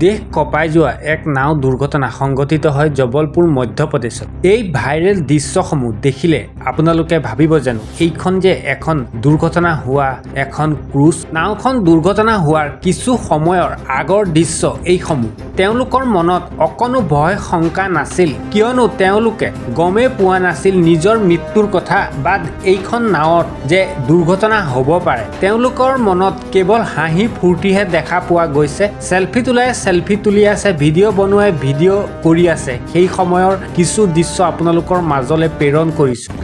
দেশ কঁপাই যোৱা এক নাও দুৰ্ঘটনা সংঘটিত হয় জবলপুৰ মধ্যপ্ৰদেশত। এই ভাইৰেল দৃশ্যসমূহ দেখিলে আপোনালোকে ভাবিব জানো এইখন যে এখন দুৰ্ঘটনা হোৱা এখন ক্ৰুজ। নাওখন দুৰ্ঘটনা হোৱাৰ কিছু সময়ৰ আগৰ দৃশ্য এইসমূহ। তেওঁলোকৰ মনত অকণো ভয় শংকা নাছিল, কিয়নো তেওঁলোকে গমেই পোৱা নাছিল নিজৰ মৃত্যুৰ কথা বা এইখন নাৱত যে দুৰ্ঘটনা হ'ব পাৰে। তেওঁলোকৰ মনত কেৱল হাঁহি ফূৰ্তিহে দেখা পোৱা গৈছে। সেলফি তুলি আছে, ভিডিঅ' বনোৱাই ভিডিঅ' কৰি আছে। সেই সময়ৰ কিছু দৃশ্য আপোনালোকৰ মাজলৈ প্ৰেৰণ কৰিছোঁ।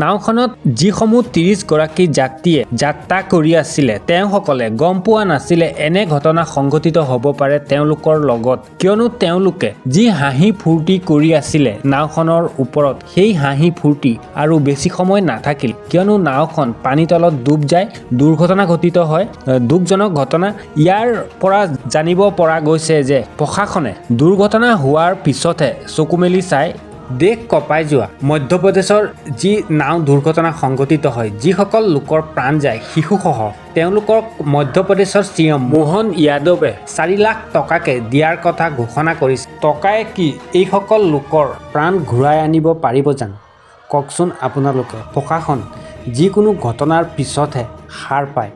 নাওখনত যিসমূহ 30 গৰাকী যাত্ৰীয়ে যাত্ৰা কৰি আছিলে, তেওঁসকলে গম পোৱা নাছিলে এনে ঘটনা সংঘটিত হ'ব পাৰে তেওঁলোকৰ লগত, কিয়নো তেওঁলোকে যি হাঁহি ফূৰ্তি কৰি আছিলে নাওখনৰ ওপৰত, সেই হাঁহি ফূৰ্তি আৰু বেছি সময় নাথাকিল, কিয়নো নাওখন পানী তলত ডুব যায়, দুৰ্ঘটনা ঘটিত হয়। দুখজনক ঘটনা। ইয়াৰ পৰা জানিব পৰা গৈছে যে প্ৰশাসনে দুৰ্ঘটনা হোৱাৰ পিছতহে চকু মেলি চাই। দেশ কঁপাই যোৱা মধ্যপ্ৰদেশৰ যি নাও দুৰ্ঘটনা সংঘটিত হয়, যিসকল লোকৰ প্ৰাণ যায় শিশুসহ, তেওঁলোকক মধ্যপ্ৰদেশৰ চিএম মোহন যাদৱে 4 লাখ টকাকে দিয়াৰ কথা ঘোষণা কৰিছে। টকাই কি এইসকল লোকৰ প্ৰাণ ঘূৰাই আনিব পাৰিব জানো? কওকচোন আপোনালোকে। প্ৰশাসন যিকোনো ঘটনাৰ পিছতহে সাৰ পায়।